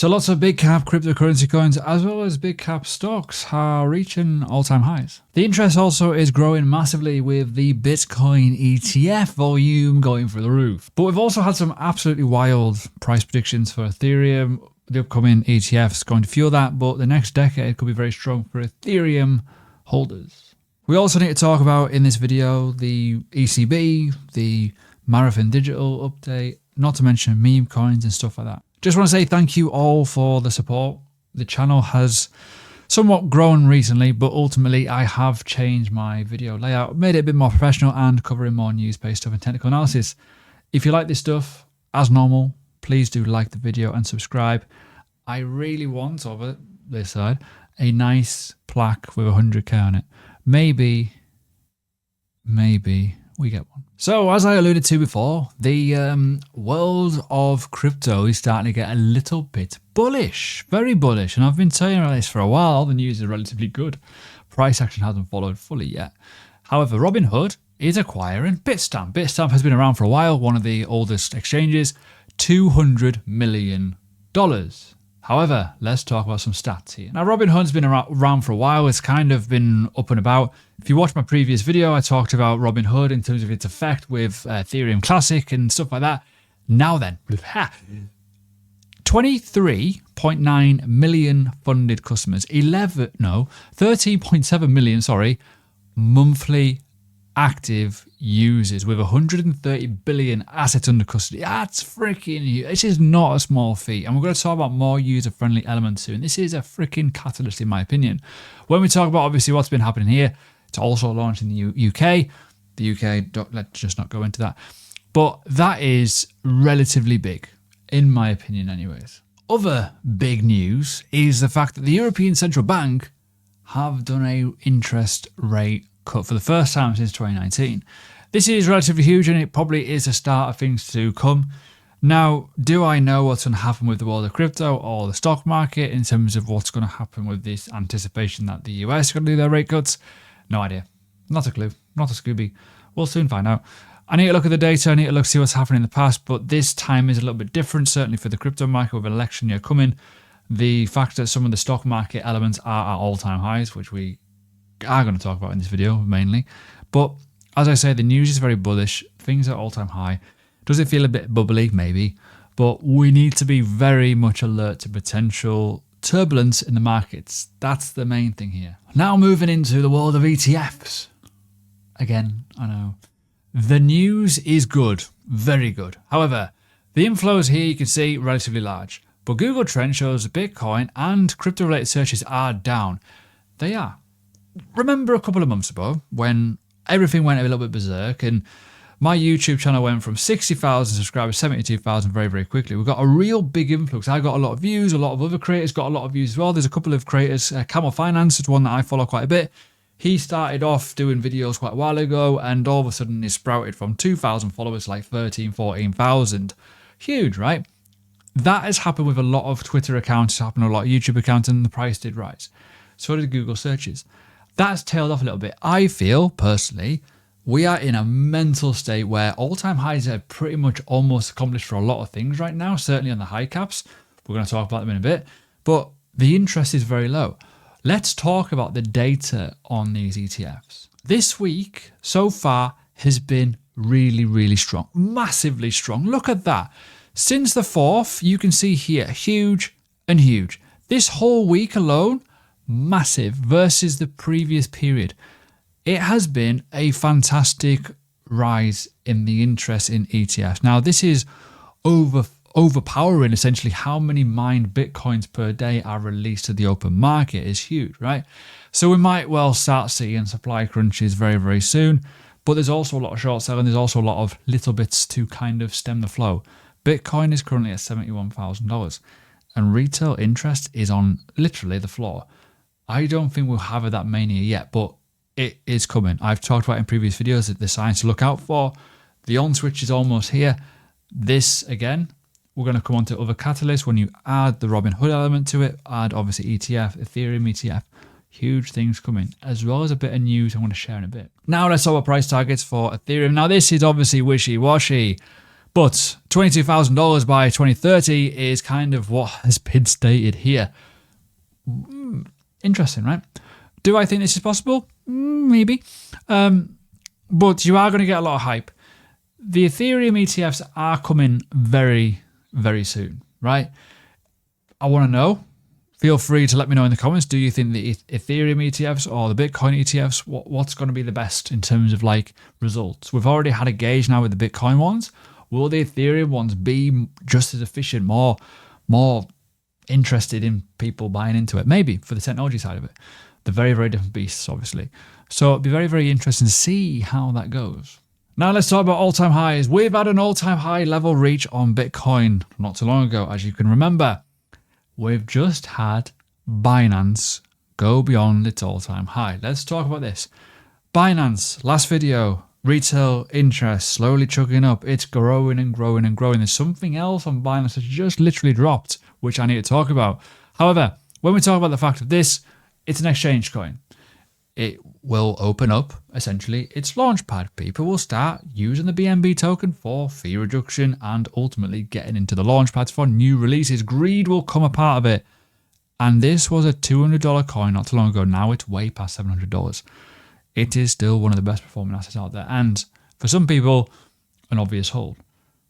So lots of big cap cryptocurrency coins as well as big cap stocks are reaching all-time highs. The interest also is growing massively with the Bitcoin ETF volume going through the roof. But we've also had some absolutely wild price predictions for Ethereum. The upcoming ETF is going to fuel that, but the next decade could be very strong for Ethereum holders. We also need to talk about in this video the ECB, the Marathon Digital update, not to mention meme coins and stuff like that. Just want to say thank you all for the support. The channel has somewhat grown recently, but ultimately I have changed my video layout, made it a bit more professional and covering more news-based stuff and technical analysis. If you like this stuff, as normal, please do like the video and subscribe. I really want, over this side, a nice plaque with 100k on it. Maybe we get one. So as I alluded to before, the world of crypto is starting to get a little bit bullish, very bullish. And I've been saying about this for a while. The news is relatively good. Price action hasn't followed fully yet. However, Robinhood is acquiring Bitstamp. Bitstamp has been around for a while, one of the oldest exchanges, $200 million. However, let's talk about some stats here. Now, Robinhood's been around for a while. It's kind of been up and about. If you watch my previous video, I talked about Robinhood in terms of its effect with Ethereum Classic and stuff like that. Now then, 23.9 million funded customers, 13.7 million, monthly active users with 130 billion assets under custody. That's freaking huge. This is not a small feat. And we're going to talk about more user-friendly elements soon. This is a freaking catalyst in my opinion. When we talk about obviously what's been happening here, it's also launched in the UK. The UK, let's just not go into that. But that is relatively big, in my opinion anyways. Other big news is the fact that the European Central Bank have done an interest rate cut for the first time since 2019. This is relatively huge and it probably is a start of things to come. Now, do I know what's going to happen with the world of crypto or the stock market in terms of what's going to happen with this anticipation that the US is going to do their rate cuts? No idea. Not a clue. Not a Scooby. We'll soon find out. I need to look at the data. I need to see what's happened in the past, but this time is a little bit different, certainly for the crypto market with an election year coming. The fact that some of the stock market elements are at all-time highs, which we are going to talk about in this video mainly. But as I say, the news is very bullish. Things are all-time high. Does it feel a bit bubbly? Maybe. But we need to be very much alert to potential turbulence in the markets. That's the main thing here. Now moving into the world of ETFs. Again, I know. The news is good. Very good. However, the inflows here you can see relatively large. But Google Trend shows that Bitcoin and crypto-related searches are down. They are. Remember a couple of months ago when everything went a little bit berserk and my YouTube channel went from 60,000 subscribers, 72,000 very, very quickly. We got a real big influx. I got a lot of views. A lot of other creators got a lot of views as well. There's a couple of creators. Camel Finance is one that I follow quite a bit. He started off doing videos quite a while ago and all of a sudden he sprouted from 2,000 followers to like 13,000, 14,000. Huge, right? That has happened with a lot of Twitter accounts. It's happened with a lot of YouTube accounts and the price did rise. So did Google searches. That's tailed off a little bit. I feel, personally, we are in a mental state where all-time highs are pretty much almost accomplished for a lot of things right now, certainly on the high caps. We're going to talk about them in a bit. But the interest is very low. Let's talk about the data on these ETFs. This week, so far, has been really, really strong. Massively strong. Look at that. Since the 4th, you can see here, huge and huge. This whole week alone, massive versus the previous period. It has been a fantastic rise in the interest in ETFs. Now, this is overpowering essentially how many mined Bitcoins per day are released to the open market is huge, right? So we might well start seeing supply crunches very, very soon, but there's also a lot of short selling. There's also a lot of little bits to kind of stem the flow. Bitcoin is currently at $71,000 and retail interest is on literally the floor. I don't think we'll have that mania yet, but it is coming. I've talked about in previous videos that the signs to look out for. The on switch is almost here. This, again, we're going to come on to other catalysts. When you add the Robinhood element to it, add obviously ETF, Ethereum ETF, huge things coming, as well as a bit of news I want to share in a bit. Now let's talk about price targets for Ethereum. Now this is obviously wishy-washy. But $22,000 by 2030 is kind of what has been stated here. Interesting, right? Do I think this is possible? Maybe. But you are going to get a lot of hype. The Ethereum ETFs are coming very, very soon, right? I want to know. Feel free to let me know in the comments. Do you think the Ethereum ETFs or the Bitcoin ETFs, what's going to be the best in terms of like results? We've already had a gauge now with the Bitcoin ones. Will the Ethereum ones be just as efficient, more interested in people buying into it? Maybe for the technology side of it. They're very, very different beasts, obviously. So it'll be very, very interesting to see how that goes. Now let's talk about all-time highs. We've had an all-time high level reach on Bitcoin not too long ago, as you can remember. We've just had Binance go beyond its all-time high. Let's talk about this. Binance, last video, retail interest slowly chugging up. It's growing and growing and growing. There's something else on Binance that's just literally dropped, which I need to talk about. However, when we talk about the fact of this, it's an exchange coin. It will open up, essentially, its launchpad. People will start using the BNB token for fee reduction and ultimately getting into the launchpads for new releases. Greed will come a part of it. And this was a $200 coin not too long ago. Now it's way past $700. It is still one of the best performing assets out there. And for some people, an obvious hold.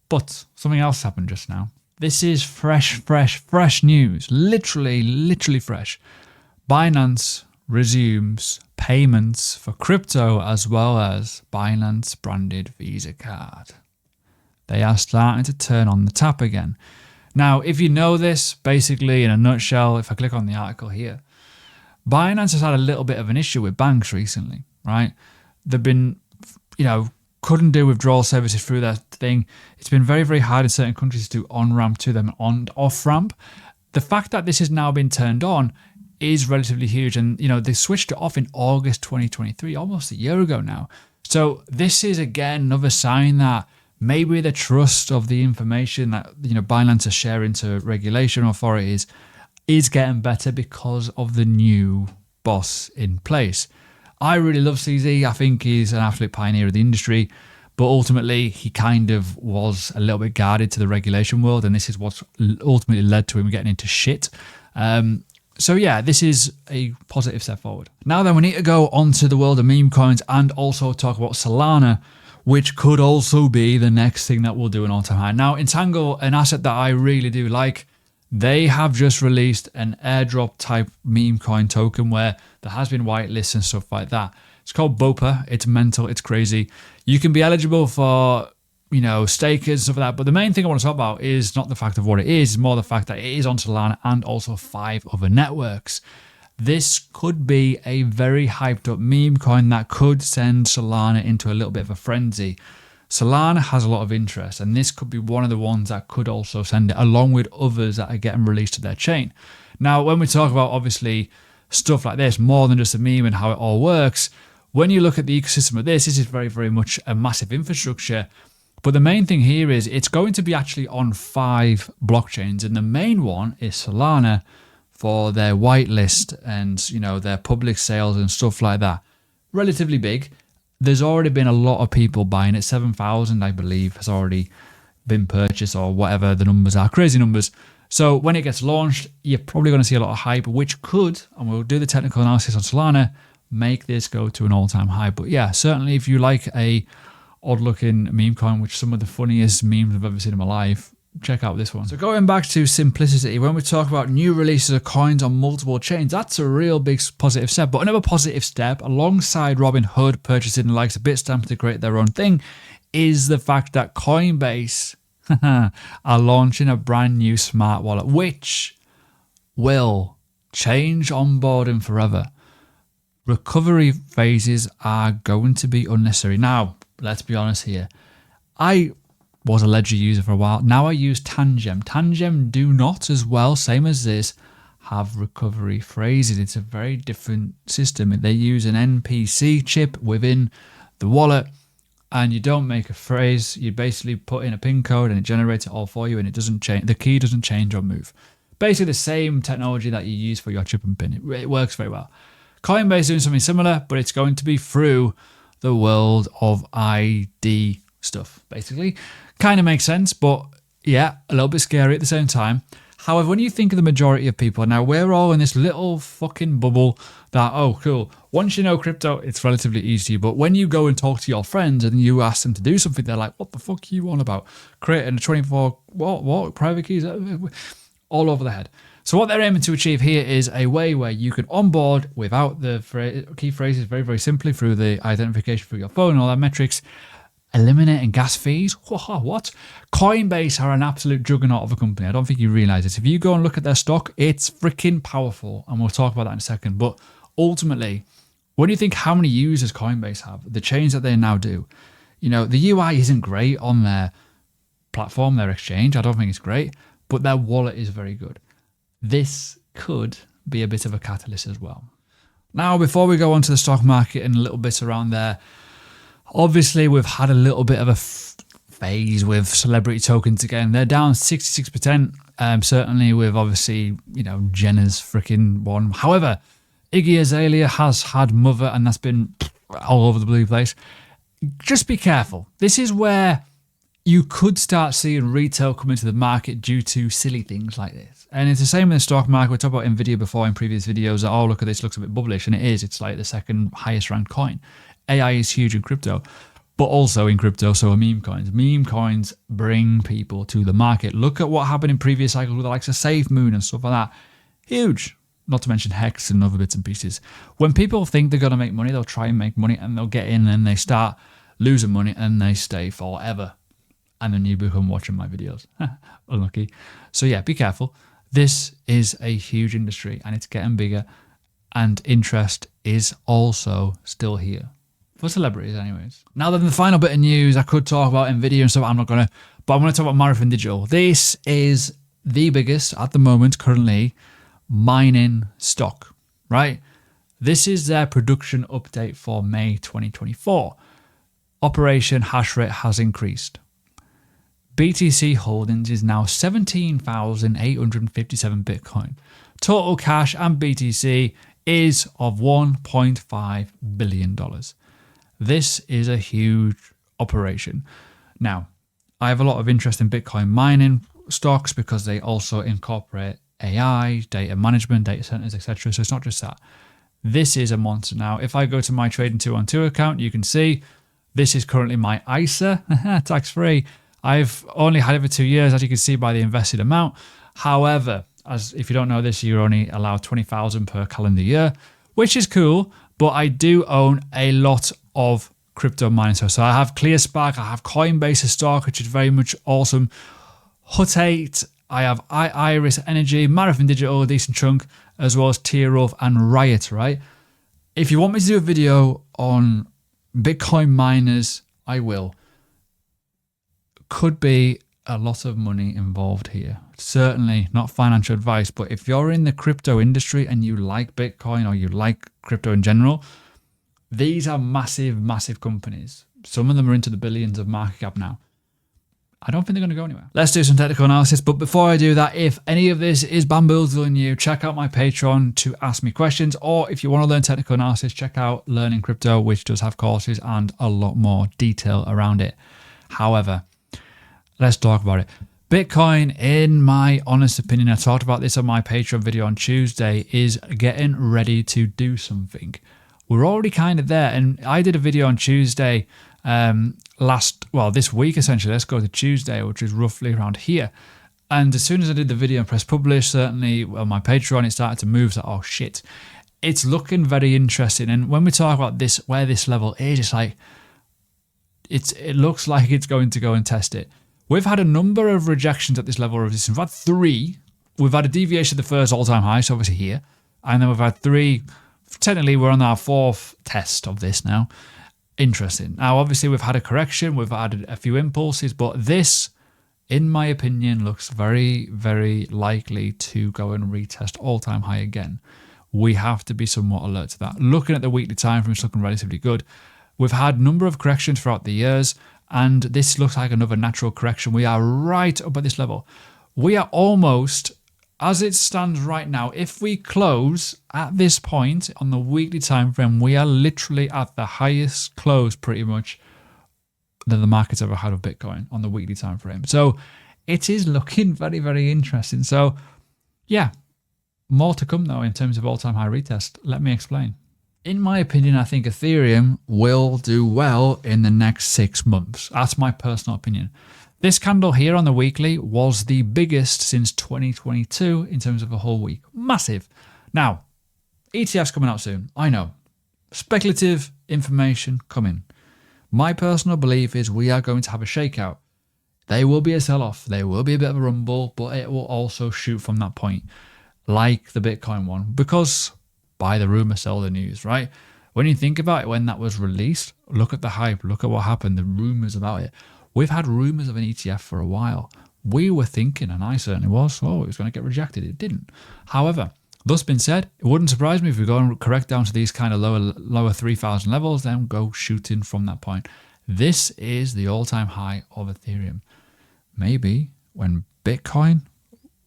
But something else happened just now. This is fresh news. Literally fresh. Binance resumes payments for crypto as well as Binance branded Visa card. They are starting to turn on the tap again. Now, if you know this, basically in a nutshell, if I click on the article here, Binance has had a little bit of an issue with banks recently, right? They've been, couldn't do withdrawal services through their thing. It's been very, very hard in certain countries to do on-ramp to them, on-off-ramp. The fact that this has now been turned on is relatively huge. And, they switched it off in August 2023, almost a year ago now. So this is, again, another sign that maybe the trust of the information that, Binance is sharing to regulation authorities is getting better because of the new boss in place. I really love CZ. I think he's an absolute pioneer of the industry. But ultimately, he kind of was a little bit guarded to the regulation world. And this is what's ultimately led to him getting into shit. So yeah, this is a positive step forward. Now then, we need to go onto the world of meme coins and also talk about Solana, which could also be the next thing that we'll do an all-time high. Now, Entangle, an asset that I really do like, they have just released an airdrop type meme coin token where there has been whitelists and stuff like that. It's called BOPA. It's mental. It's crazy. You can be eligible for stakers and stuff like that. But the main thing I want to talk about is not the fact of what it is, more the fact that it is on Solana and also 5 other networks. This could be a very hyped up meme coin that could send Solana into a little bit of a frenzy. Solana has a lot of interest, and this could be one of the ones that could also send it, along with others that are getting released to their chain. Now, when we talk about, obviously, stuff like this, more than just a meme and how it all works, when you look at the ecosystem of this is very, very much a massive infrastructure. But the main thing here is it's going to be actually on 5 blockchains, and the main one is Solana for their whitelist and, their public sales and stuff like that. Relatively big. There's already been a lot of people buying it. 7,000, I believe, has already been purchased, or whatever the numbers are. Crazy numbers. So when it gets launched, you're probably going to see a lot of hype, which could, and we'll do the technical analysis on Solana, make this go to an all-time high. But yeah, certainly if you like a odd-looking meme coin, which some of the funniest memes I've ever seen in my life, check out this one. So going back to simplicity, when we talk about new releases of coins on multiple chains, that's a real big positive step. But another positive step, alongside Robinhood purchasing the likes of Bitstamp to create their own thing, is the fact that Coinbase are launching a brand new smart wallet, which will change onboarding forever. Recovery phases are going to be unnecessary. Now, let's be honest here. I was a Ledger user for a while. Now I use Tangem. Tangem do not, as well, same as this, have recovery phrases. It's a very different system. They use an NPC chip within the wallet, and you don't make a phrase. You basically put in a PIN code and it generates it all for you, and it doesn't change. The key doesn't change or move. Basically the same technology that you use for your chip and PIN. It works very well. Coinbase is doing something similar, but it's going to be through the world of ID stuff, basically. Kind of makes sense, but yeah, a little bit scary at the same time. However, when you think of the majority of people, now we're all in this little fucking bubble that, oh, cool. Once you know crypto, it's relatively easy. But when you go and talk to your friends and you ask them to do something, they're like, what the fuck are you on about? Creating a 24, what, private keys? All over the head. So what they're aiming to achieve here is a way where you can onboard without the key phrases very, very simply through the identification through your phone and all that metrics. Eliminating gas fees? What? Coinbase are an absolute juggernaut of a company. I don't think you realize this. If you go and look at their stock, it's freaking powerful. And we'll talk about that in a second. But ultimately, when you think how many users Coinbase have, the change that they now do, you know, the UI isn't great on their platform, their exchange. I don't think it's great, but their wallet is very good. This could be a bit of a catalyst as well. Now, before we go on to the stock market and a little bit around there, obviously, we've had a little bit of a phase with celebrity tokens again. They're down 66%, certainly with obviously, you know, Jenner's freaking one. However, Iggy Azalea has had Mother, and that's been all over the blue place. Just be careful. This is where you could start seeing retail come into the market due to silly things like this. And it's the same in the stock market. We talked about NVIDIA before in previous videos. That, oh, look at this, looks a bit bullish. And it is. It's like the second highest ranked coin. AI is huge in crypto, but also in crypto, so are meme coins. Meme coins bring people to the market. Look at what happened in previous cycles with the likes of SafeMoon and stuff like that. Huge. Not to mention Hex and other bits and pieces. When people think they're going to make money, they'll try and make money and they'll get in and they start losing money and they stay forever. And then you become watching my videos. Unlucky. So yeah, be careful. This is a huge industry and it's getting bigger, and interest is also still here. For celebrities anyways. Now then, the final bit of news, I could talk about NVIDIA and stuff, I'm not going to, but I'm going to talk about Marathon Digital. This is the biggest, at the moment, currently, mining stock, right? This is their production update for May 2024. Operation hash rate has increased. BTC holdings is now 17,857 Bitcoin. Total cash and BTC is of $1.5 billion. This is a huge operation. Now, I have a lot of interest in Bitcoin mining stocks because they also incorporate AI, data management, data centers, etc. So it's not just that. This is a monster. Now, if I go to my Trading 212 account, you can see this is currently my ISA, tax-free. I've only had it for 2 years, as you can see by the invested amount. However, as if you don't know this, you're only allowed 20,000 per calendar year, which is cool. But I do own a lot of crypto mining. So I have ClearSpark, I have Coinbase stock, which is very much awesome. Hut 8, I have Iris Energy, Marathon Digital, a decent chunk, as well as Tierov and Riot, right? If you want me to do a video on Bitcoin miners, I will. Could be a lot of money involved here. Certainly not financial advice, but if you're in the crypto industry and you like Bitcoin or you like crypto in general, these are massive, massive companies. Some of them are into the billions of market cap now. I don't think they're going to go anywhere. Let's do some technical analysis. But before I do that, if any of this is bamboozling you, check out my Patreon to ask me questions. Or if you want to learn technical analysis, check out Learning Crypto, which does have courses and a lot more detail around it. However, let's talk about it. Bitcoin, in my honest opinion, I talked about this on my Patreon video on Tuesday, is getting ready to do something. We're already kind of there. And I did a video on Tuesday this week essentially. Let's go to Tuesday, which is roughly around here. And as soon as I did the video and pressed publish, certainly on my Patreon, it started to move. So, oh shit, it's looking very interesting. And when we talk about this, where this level is, it's like, it looks like it's going to go and test it. We've had a number of rejections at this level of resistance. We've had 3. We've had a deviation of the first all-time high, so obviously here. And then we've had 3. Technically, we're on our 4th test of this now. Interesting. Now, obviously, we've had a correction. We've added a few impulses. But this, in my opinion, looks very, very likely to go and retest all-time high again. We have to be somewhat alert to that. Looking at the weekly time frame, it's looking relatively good. We've had a number of corrections throughout the years. And this looks like another natural correction. We are right up at this level. We are almost, as it stands right now, if we close at this point on the weekly time frame, we are literally at the highest close pretty much than the market's ever had of Bitcoin on the weekly time frame. So it is looking very, very interesting. So yeah, more to come though in terms of all-time high retest. Let me explain. In my opinion, I think Ethereum will do well in the next 6 months. That's my personal opinion. This candle here on the weekly was the biggest since 2022 in terms of a whole week. Massive. Now, ETFs coming out soon. I know. Speculative information coming. My personal belief is we are going to have a shakeout. There will be a sell-off. There will be a bit of a rumble, but it will also shoot from that point, like the Bitcoin one, because buy the rumor, sell the news, right? When you think about it, when that was released, look at the hype, look at what happened, the rumors about it. We've had rumors of an ETF for a while. We were thinking, and I certainly was, oh, it was going to get rejected. It didn't. However, thus being said, it wouldn't surprise me if we go and correct down to these kind of lower 3,000 levels, then go shooting from that point. This is the all-time high of Ethereum. Maybe when Bitcoin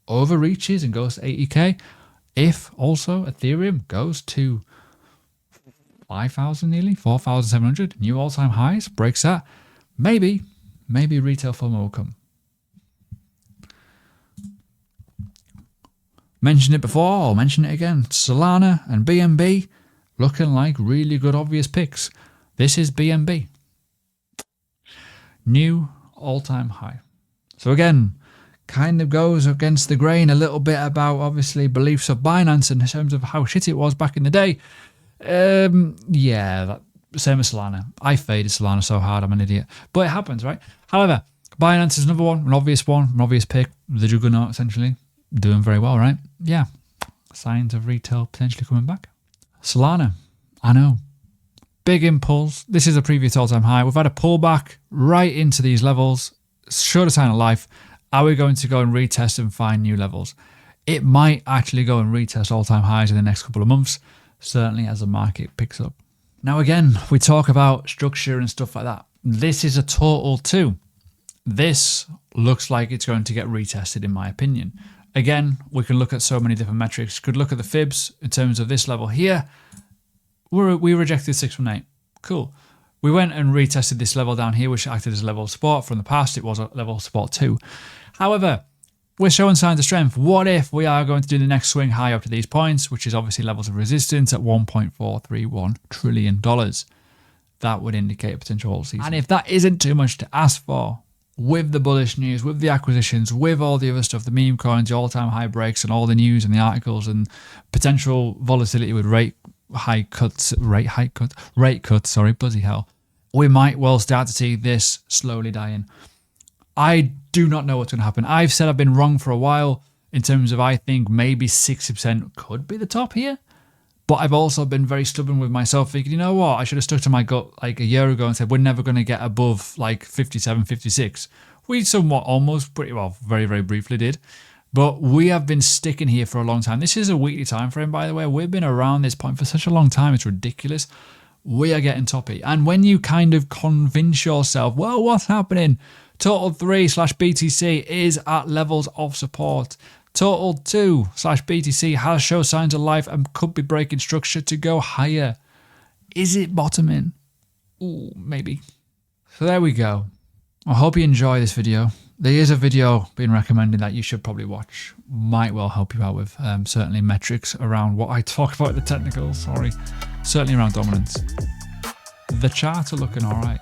overreaches and goes to 80K, if also Ethereum goes to 5,000 nearly, 4,700, new all-time highs, breaks that, maybe retail FOMO will come. Mentioned it before, I'll mention it again. Solana and BNB looking like really good obvious picks. This is BNB. New all-time high. So again, kind of goes against the grain a little bit about obviously beliefs of Binance in terms of how shit it was back in the day. Yeah, same as Solana. I faded Solana so hard, I'm an idiot. But it happens, right? However, Binance is another one, an obvious pick. The juggernaut, essentially, doing very well, right? Yeah, signs of retail potentially coming back. Solana, I know. Big impulse. This is a previous all-time high. We've had a pullback right into these levels. Sure to sign of life. Are we going to go and retest and find new levels? It might actually go and retest all-time highs in the next couple of months, certainly as the market picks up. Now again, we talk about structure and stuff like that. This is a total too. This looks like it's going to get retested in my opinion. Again, we can look at so many different metrics. Could look at the fibs in terms of this level here. We rejected 618. Cool. We went and retested this level down here, which acted as a level of support. From the past, it was a level of support too. However, we're showing signs of strength. What if we are going to do the next swing high up to these points, which is obviously levels of resistance at $1.431 trillion? That would indicate a potential alt season. And if that isn't too much to ask for, with the bullish news, with the acquisitions, with all the other stuff, the meme coins, the all-time high breaks, and all the news and the articles and potential volatility with rate cuts, bloody hell, we might well start to see this slowly dying. I do not know what's going to happen. I've said I've been wrong for a while in terms of I think maybe 60% could be the top here. But I've also been very stubborn with myself thinking, you know what, I should have stuck to my gut like a year ago and said we're never going to get above like 57, 56. We somewhat almost pretty well, very, very briefly did. But we have been sticking here for a long time. This is a weekly time frame, by the way. We've been around this point for such a long time. It's ridiculous. We are getting toppy. And when you kind of convince yourself, well, what's happening? Total 3/BTC is at levels of support. Total 2/BTC has shown signs of life and could be breaking structure to go higher. Is it bottoming? Ooh, maybe. So there we go. I hope you enjoy this video. There is a video being recommended that you should probably watch. Might well help you out with certainly metrics around what I talk about, the technicals, certainly around dominance. The charts are looking all right.